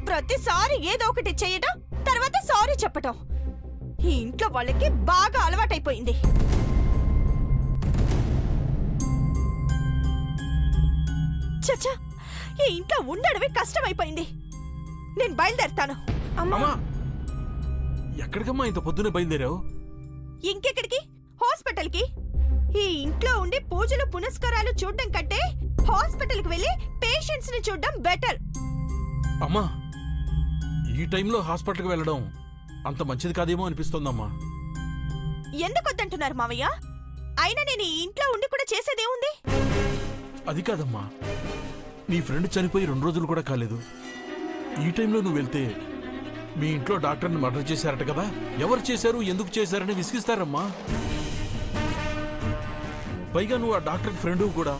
ప్రతిసారి ఏదో ఒకటి చేయడం, తర్వాత సారీ చెప్పటం ఈ ఇంట్లో వాళ్ళకి బాగా అలవాటైపోయింది. చచ్చా, ఈ ఇంట్లో ఉండడమే కష్టమైపోయింది. నేను బయలుదేరుతాను. అమ్మా, ఎక్కడికమ్మా ఇంత పొద్దునే బయలుదేరావు? ఇంకెక్కడికి? హాస్పిటల్కి. ఈ ఇంట్లో ఉండి పూజలు పునస్కారాలు చూడడం కంటే హాస్పిటల్కి వెళ్ళి పేషెంట్స్ ని చూడడం బెటర్. అమ్మా, ఈ టైంలో హాస్పిటల్కి వెళ్ళడం అంత మంచిది కాదేమో అనిపిస్తోందమ్మా. ఎందుకు వద్దంటున్నారు మావయ్య? అయినా నేను ఈ ఇంట్లో ఉండి కూడా చేసేదేముంది? అది కాదమ్మా, నీ ఫ్రెండ్ చనిపోయి 2 రోజులు కూడా కాలేదు. ఈ టైంలో నువ్వు వెళ్తే మీ ఇంట్లో డాక్టర్ని మర్డర్ చేశారట కదా, ఎవరు చేశారు, ఎందుకు చేశారని విసిగిస్తారమ్మా. పైగా నువ్వు ఆ డాక్టర్ ఫ్రెండ్ కూడా.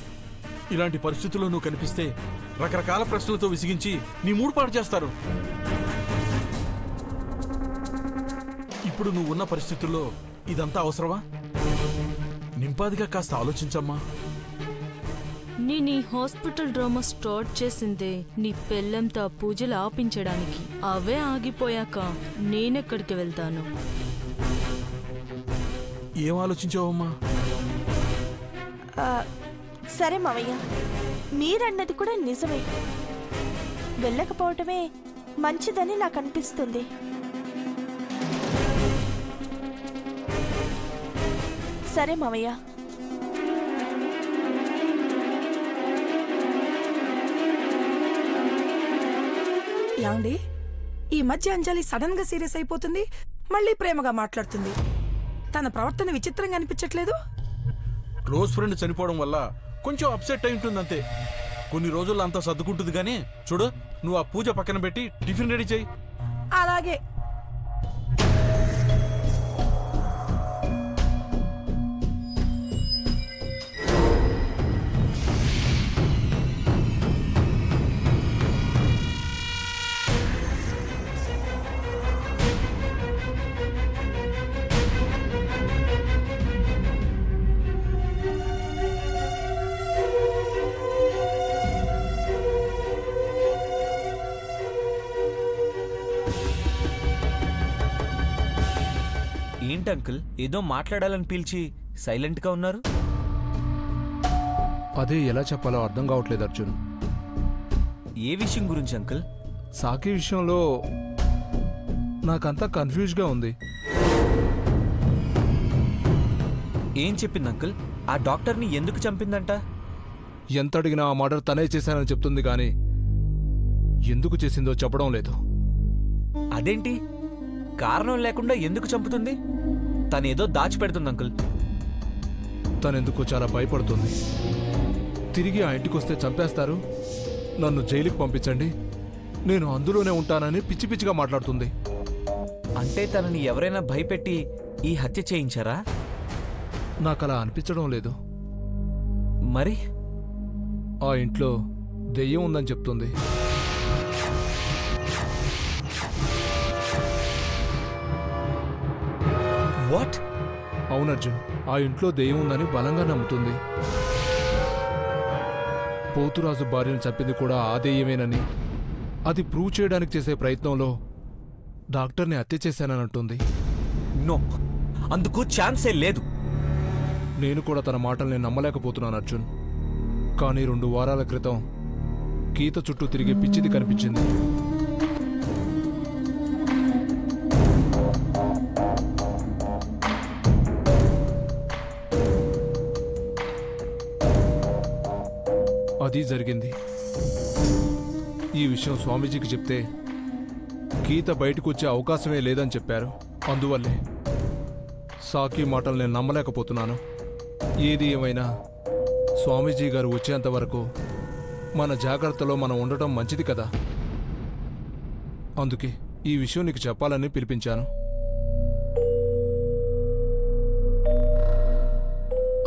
ఇలాంటి పరిస్థితుల్లో నువ్వు కనిపిస్తే రకరకాల ప్రశ్నలతో విసిగించి నీ మూడు పాడు చేస్తారు. ఇప్పుడు నువ్వు ఉన్న పరిస్థితుల్లో ఇదంతా అవసరమా? నింపాదిగా కాస్త ఆలోచించమ్మా. నేను ఈ హాస్పిటల్ డ్రామా స్టార్ట్ చేసిందే నీ పెళ్ళంతో పూజలు ఆపించడానికి. అవే ఆగిపోయాక నేనెక్కడికి వెళ్తాను? ఏం ఆలోచించావమ్మా? సరే మావయ్య, మీరన్నది కూడా నిజమే. వెళ్ళకపోవటమే మంచిదని నాకు అనిపిస్తుంది. సరే మావయ్య. ఏమండి, ఈ మధ్య అంజలి సడన్ గా సీరియస్ అయిపోతుంది, మళ్ళీ ప్రేమగా మాట్లాడుతుంది. తన ప్రవర్తన విచిత్రంగా అనిపించట్లేదు? క్లోజ్ ఫ్రెండ్ చనిపోవడం వల్ల కొంచెం అప్సెట్ అయి ఉంటుందంతే. కొన్ని రోజుల్లో అంతా సర్దుకుంటుంది. కానీ చూడు, నువ్వు ఆ పూజ పక్కన పెట్టి టిఫిన్ రెడీ చేయి. అలాగే. ఏంటి అంకుల్, ఏదో మాట్లాడాలని పిలిచి సైలెంట్ గా ఉన్నారు? అదే ఎలా చెప్పాలో అర్థం కావట్లేదు అర్జున్. ఏ విషయం గురించి అంకుల్? సాకి విషయంలో నాకంతా కన్ఫ్యూజ్గా ఉంది. ఏం చెప్పింది అంకుల్? ఆ డాక్టర్ని ఎందుకు చంపిందంట? ఎంత అడిగినా ఆ మర్డర్ తనే చేశానని చెప్తుంది, కానీ ఎందుకు చేసిందో చెప్పడం లేదు. అదేంటి, కారణం లేకుండా ఎందుకు చంపుతుంది? తనేదో దాచిపెడుతుంది అంకుల్. తనెందుకో చాలా భయపడుతుంది. తిరిగి ఆ ఇంటికొస్తే చంపేస్తారు, నన్ను జైలుకి పంపించండి, నేను అందులోనే ఉంటానని పిచ్చి పిచ్చిగా మాట్లాడుతుంది. అంటే తనని ఎవరైనా భయపెట్టి ఈ హత్య చేయించారా? నాకలా అనిపించడం లేదు. మరి ఆ ఇంట్లో దెయ్యం ఉందని చెప్తుంది. వాట్? అవును అర్జున్, ఆ ఇంట్లో దెయ్యం ఉందని బలంగా నమ్ముతుంది. పోతురాజు భార్యను చంపింది కూడా ఆ దెయ్యమేనని, అది ప్రూవ్ చేయడానికి చేసే ప్రయత్నంలో డాక్టర్ని హత్య చేశానంటుంది. నో, అందుకు ఛాన్సే లేదు. నేను కూడా తన మాటల్ని నమ్మలేకపోతున్నాను అర్జున్. కానీ 2 వారాల క్రితం గీత చుట్టూ తిరిగే పిచ్చిది కనిపించింది. అది జరిగింది. ఈ విషయం స్వామీజీకి చెప్తే గీత బయటకు వచ్చే అవకాశమే లేదని చెప్పారు. అందువల్లే సాకి మాటలు నేను నమ్మలేకపోతున్నాను. ఏది ఏమైనా స్వామీజీ గారు వచ్చేంత వరకు మన జాగ్రత్తలో మనం ఉండటం మంచిది కదా. అందుకే ఈ విషయం నీకు చెప్పాలని పిలిపించాను.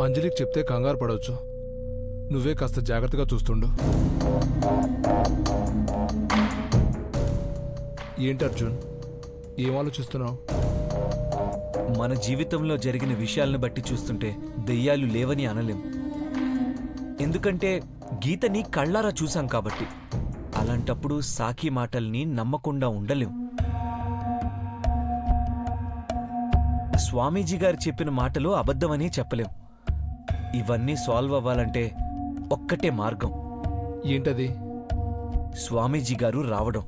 అంజలికి చెప్తే కంగారు పడవచ్చు. నువ్వే కాస్త జాగ్రత్తగా చూస్తుండు. ఏంటి అర్జున్, ఏం ఆలోచిస్తున్నావు? మన జీవితంలో జరిగిన విషయాలను బట్టి చూస్తుంటే దెయ్యాలు లేవని అనలేం. ఎందుకంటే గీతని కళ్ళారా చూశాం కాబట్టి. అలాంటప్పుడు సాకి మాటల్ని నమ్మకుండా ఉండలేం. స్వామీజీ గారు చెప్పిన మాటలు అబద్ధమని చెప్పలేం. ఇవన్నీ సాల్వ్ అవ్వాలంటే ఒక్కటే మార్గం, ఏంటది? స్వామీజీ గారు రావడం.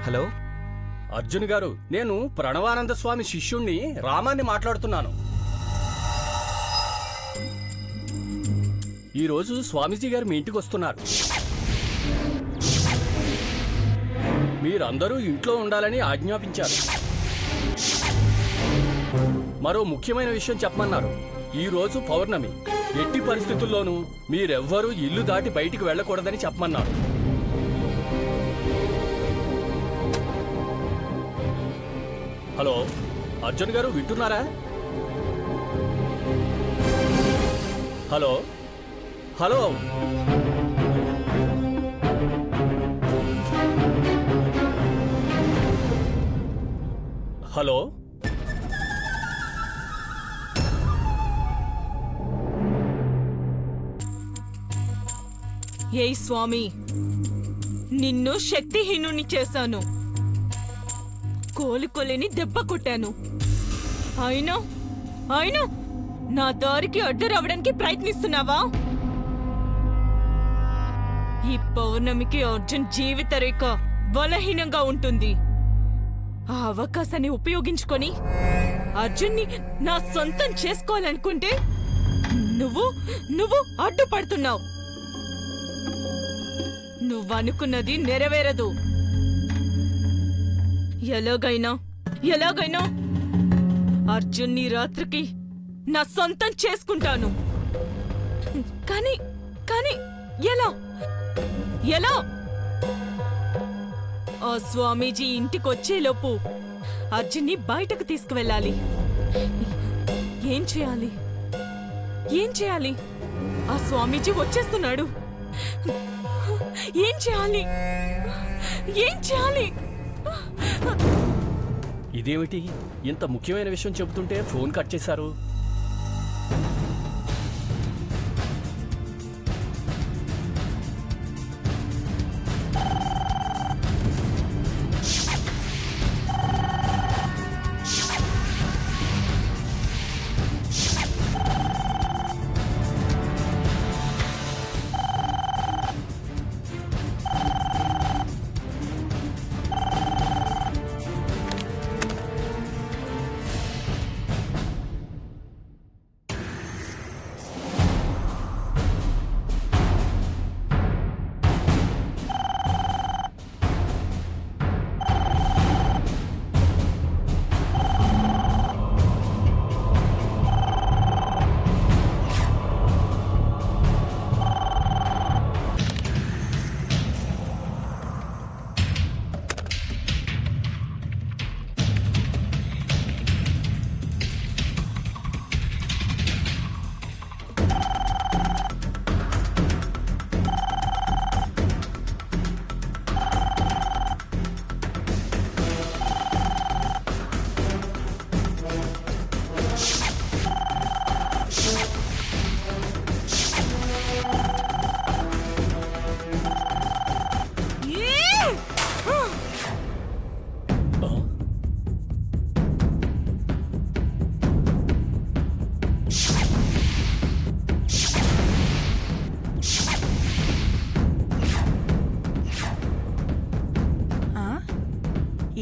హలో, అర్జున్ గారు, నేను ప్రణవానంద స్వామి శిష్యుణ్ణి రామాన్ని మాట్లాడుతున్నాను. ఈరోజు స్వామీజీ గారు మీ ఇంటికి వస్తున్నారు. మీరందరూ ఇంట్లో ఉండాలని ఆజ్ఞాపించారు. మరో ముఖ్యమైన విషయం చెప్పమన్నారు. ఈరోజు పౌర్ణమి, ఎట్టి పరిస్థితుల్లోనూ మీరెవ్వరూ ఇల్లు దాటి బయటికి వెళ్ళకూడదని చెప్పమన్నారు. హలో అర్జున్ గారు, వింటున్నారా? హలో హలో హలో ఏయ్ స్వామి, నిన్ను శక్తిహీనుని చేశాను, కోలుకోలేని దెబ్బ కొట్టాను. అయినా నా దారికి అడ్డు రావడానికి ప్రయత్నిస్తున్నావా? ఈ పౌర్ణమికి అర్జున్ జీవిత రేఖ బలహీనంగా ఉంటుంది. ఆ అవకాశాన్ని ఉపయోగించుకొని అర్జున్ని నా సొంతం చేసుకోవాలనుకుంటే నువ్వు అడ్డుపడుతున్నావు. నువ్వనుకున్నది నెరవేరదు. ఎలాగైనా అర్జున్ని రాత్రికి నా సొంతం చేసుకుంటాను. కానీ ఎలా? ఆ స్వామీజీ ఇంటికొచ్చేలోపు అర్జున్ని బయటకు తీసుకువెళ్ళాలి. ఏం చేయాలి? ఆ స్వామీజీ వచ్చేస్తున్నాడు. ఏం చేయాలి? ఇదేమిటి, ఇంత ముఖ్యమైన విషయం చెబుతుంటే ఫోన్ కట్ చేశారు?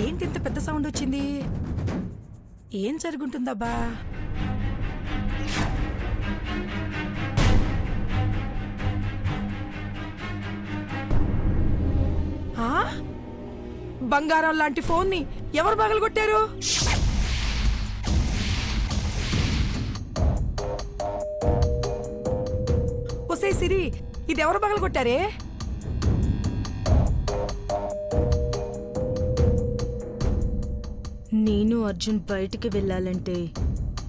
ఏంటి ఇంత పెద్ద సౌండ్ వచ్చింది? ఏం జరుగుంటుందబ్బా? బంగారం లాంటి ఫోన్ ని ఎవరు పగలగొట్టారు? ఒసే సిరి, ఇది ఎవరు పగలగొట్టారే? నేను అర్జున్ బయటికి వెళ్ళాలంటే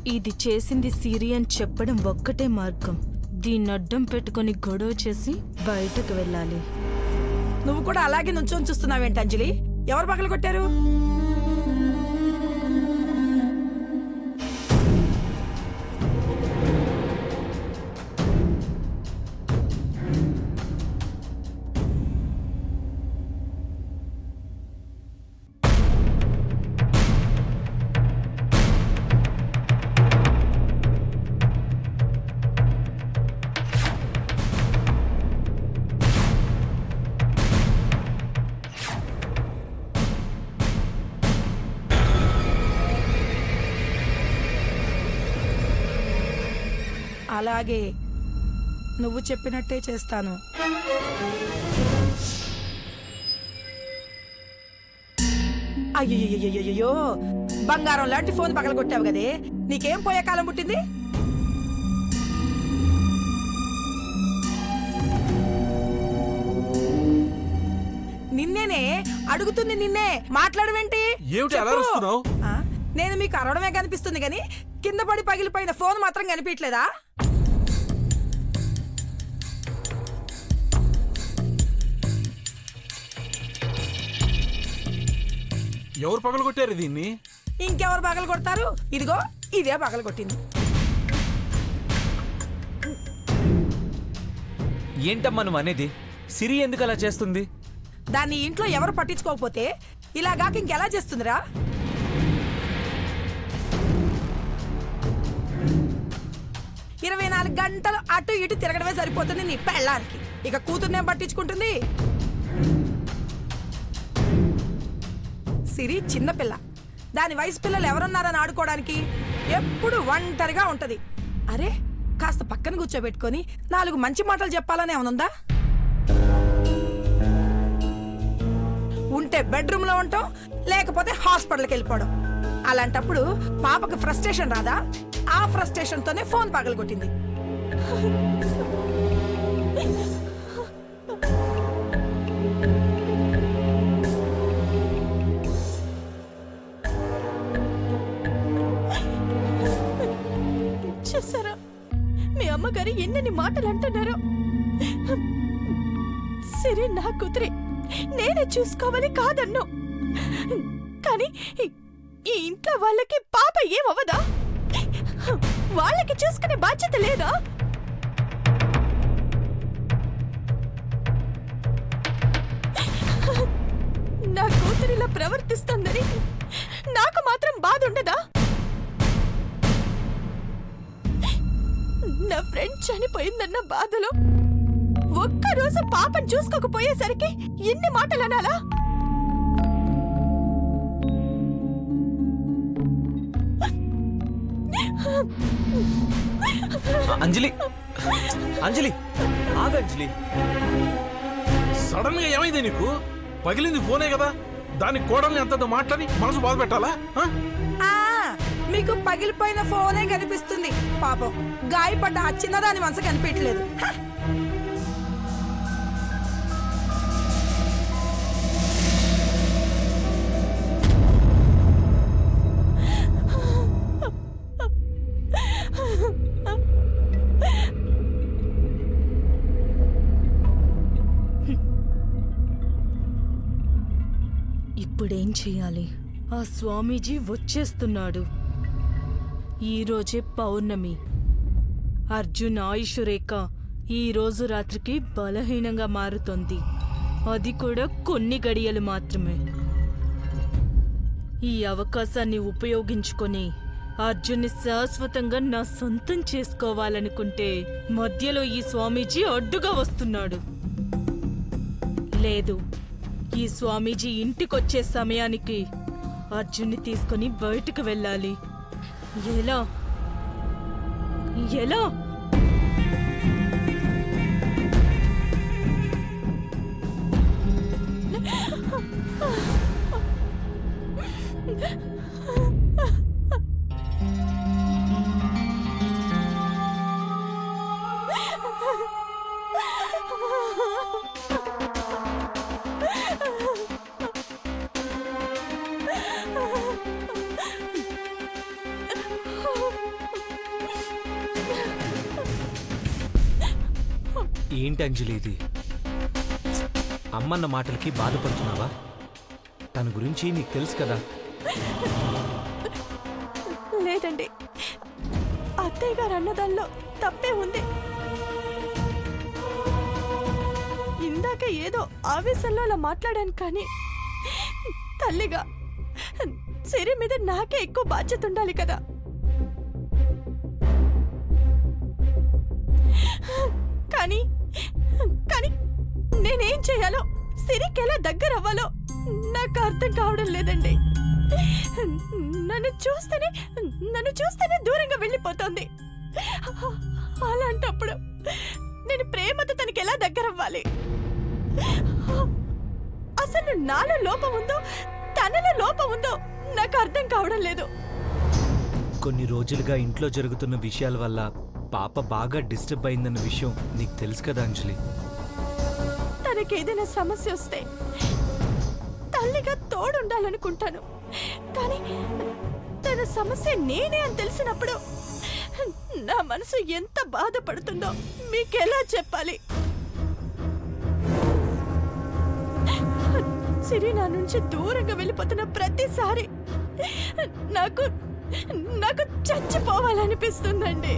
ఇది చేసింది సిరి అని చెప్పడం ఒక్కటే మార్గం. దీన్ని అడ్డం పెట్టుకొని గొడవ చేసి బయటకు వెళ్ళాలి. నువ్వు కూడా అలాగే నుంచొని చూస్తున్నావేంటి అంజలి? ఎవరు పగలు కొట్టారు? అలాగే నువ్వు చెప్పినట్టే చేస్తాను. అయ్యో, బంగారం లాంటి ఫోన్ పగలగొట్టావు కదే, నీకేం పోయే కాలం పుట్టింది? నిన్నేనే అడుగుతుంది, నిన్నే. మాట్లాడవేంటి? ఏమిటి అలా అరుస్తున్నావ్? ఆ, నేను మీకు అరవడమే కనిపిస్తుంది గాని కింద పడి పగిలిపోయిన ఫోన్ మాత్రం కనిపించలేదా? ఎవరు పగలగొట్టారు దీన్ని? ఇంకెవరు పగలు కొడతారు? ఇదిగో ఇదే పగలు కొట్టింది. ఏంటమ్మా నువ్వు అనేది? సిరి ఎందుకు అలా చేస్తుంది? దాన్ని ఇంట్లో ఎవరు పట్టించుకోకపోతే ఇలాగాక ఇంకెలా చేస్తుందిరా? ఇరవై 24 గంటలు అటు ఇటు తిరగడమే సరిపోతుంది నీ పెళ్ళానికి. ఇక కూతుర్నేం పట్టించుకుంటుంది? సిరి చిన్నపిల్ల, దాని వయసు పిల్లలు ఎవరున్నారని ఆడుకోవడానికి? ఎప్పుడు ఒంటరిగా ఉంటది. అరే, కాస్త పక్కన కూర్చోబెట్టుకొని 4 మంచి మాటలు చెప్పాలని ఏమనుందా? ఉంటే బెడ్రూమ్ లో ఉంటాం, లేకపోతే హాస్పిటల్కి వెళ్ళిపోవడం. అలాంటప్పుడు పాపకు ఫ్రస్ట్రేషన్ రాదా? ఆ ఫ్రస్ట్రేషన్ తోనే ఫోన్ పగలగొట్టింది. చూసారా మీ అమ్మగారు ఎన్నెన్ని మాటలు అంటున్నారు? సరే, నా కూతురే, నేనే చూసుకోవాలి కాదన్ను. కానీ ఈ ఇంట్లో వాళ్ళకి పాప ఏమవ్వదా? వాళ్ళకి చూసుకునే బాధ్యత లేదా? నా కూతురు ఇలా ప్రవర్తిస్తుందని నాకు మాత్రం బాధ ఉండదా? నా ఫ్రెండ్ చనిపోయిందన్న బాధలో ఒక్కరోజు పాపను చూసుకోకపోయేసరికి ఎన్ని మాటలు అనాలా? అంజలి, అంజలి, ఆగు అంజలి. సడన్ గా ఏమైంది నీకు? పగిలింది ఫోనే కదా, దాని కోడల్ని అంత మాట్లాడి మనసు బాధ పెట్టాలా? ఆ, మీకు పగిలిపోయిన ఫోనే కనిపిస్తుంది. పాపం గాయపడ్డ ఆ చిన్నదాని మనసు కనిపించలేదు. ఇప్పుడేం చెయ్యాలి? ఆ స్వామీజీ వచ్చేస్తున్నాడు. ఈరోజే పౌర్ణమి. అర్జున్ ఆయుష్ రేఖ ఈ రోజు రాత్రికి బలహీనంగా మారుతోంది. అది కూడా కొన్ని గడియలు మాత్రమే. ఈ అవకాశాన్ని ఉపయోగించుకొని అర్జున్ని శాశ్వతంగా నా సొంతం చేసుకోవాలనుకుంటే మధ్యలో ఈ స్వామీజీ అడ్డుగా వస్తున్నాడు. లేదు, ఈ స్వామీజీ ఇంటికొచ్చే సమయానికి అర్జున్ని తీసుకుని బయటకు వెళ్ళాలి. ఎలా ఎలా? ఏంటి అంజలి ఇది? అమ్మన్న మాటలకి బాధపడుతున్నావా? తన గురించి నీకు తెలుసు కదా. లేదండి, అత్తయ్య గారు అన్నదాల్లో తప్పే ఉంది. ఇందాక ఏదో ఆవేశంలో అలా మాట్లాడాను, కానీ తల్లిగా సిరి మీద నాకే ఎక్కువ బాధ్యత ఉండాలి కదా. కానీ కానీ నేనేం చేయాలో, సిరికి ఎలా దగ్గర అవ్వాలో నాకు అర్థం కావడం లేదండి. నన్ను చూస్తేనే దూరంగా వెళ్ళిపోతుంది. అలాంటప్పుడు నేను ప్రేమతో తనకి ఎలా దగ్గర అవ్వాలి? అసలు నాలో లోపం ఉందో తనలో లోపం ఉందో నాకు అర్థం కావడం లేదు. కొన్ని రోజులుగా ఇంట్లో జరుగుతున్న విషయాల వల్ల పాప బాగా డిస్టర్బ్ అయిందన్న విషయం నీకు తెలుసు కదా అంజలి. తనకేదైనా సమస్య వస్తే తల్లిగా తోడుండాలనుకుంటాను, కానీ తన సమస్య నేనే అని తెలిసినప్పుడు నా మనసు ఎంత బాధపడుతుందో మీకెలా చెప్పాలి? సిరి నా నుంచి దూరంగా వెళ్ళిపోతున్న ప్రతిసారి నాకు నాకు చచ్చిపోవాలనిపిస్తుందండి.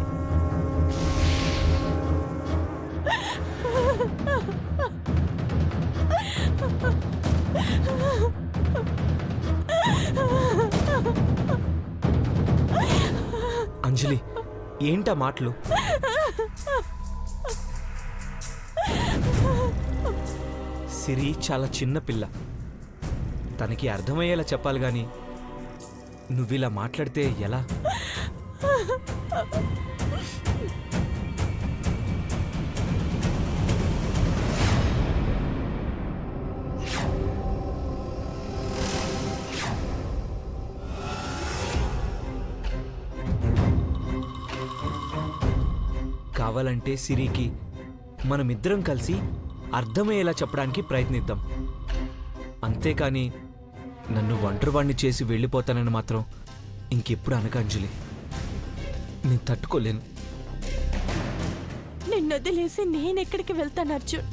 అంజలి, ఏంటా మాటలు? సిరి చాలా చిన్న పిల్ల, తనకి అర్థమయ్యేలా చెప్పాలి గాని నువ్విలా మాట్లాడితే ఎలా? కావాలంటే సిరికి మనమిద్దరం కలిసి అర్థమయ్యేలా చెప్పడానికి ప్రయత్నిద్దాం. అంతేకాని నన్ను ఒంటరివాణ్ణి చేసి వెళ్ళిపోతానని మాత్రం ఇంకెప్పుడు అనక అంజలి. నేను తట్టుకోలేను. నిన్ను వదిలేసి నేనెక్కడికి వెళ్తాను అర్జున్?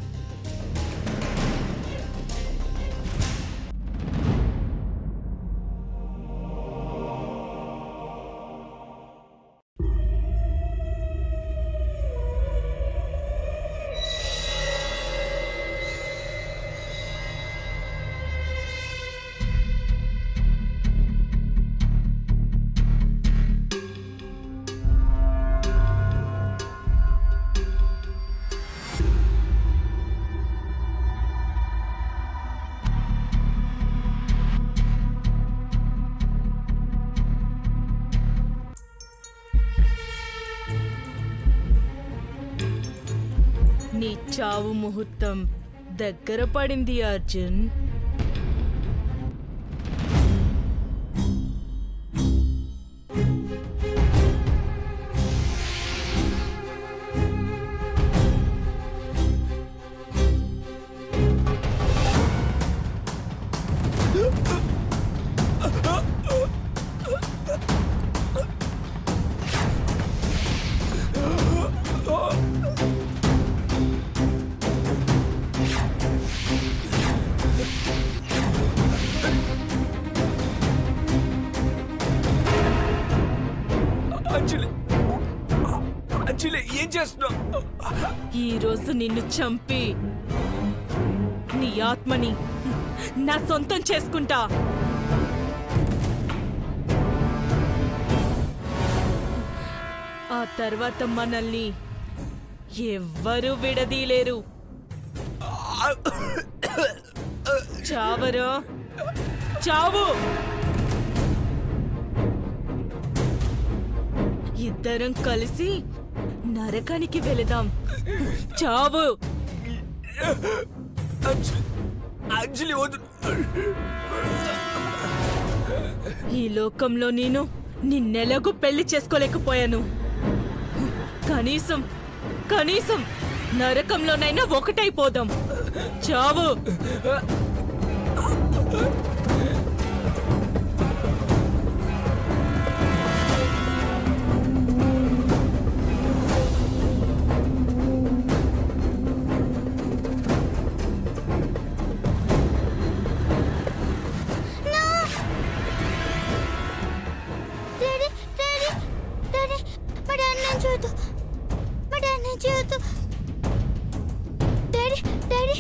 నీ చావు ముహూర్తం దగ్గర పడింది అర్జున్. ఏం చేస్తున్నావు? ఈ రోజు నిన్ను చంపి నీ ఆత్మని నా సొంతం చేసుకుంటా. ఆ తర్వాత మనల్ని ఎవ్వరూ విడదీయలేరు. చావరా, చావు. ఇద్దరం కలిసి నరకానికి వెళదాం. చావు. అంజలి వద్దు. ఈ లోకంలో నేను నిన్నెలాగూ పెళ్లి చేసుకోలేకపోయాను. కనీసం కనీసం నరకంలోనైనా ఒకటైపోదాం. చావు. చేయొద్దు. మా డాడీని చేయొద్దు. Daddy daddy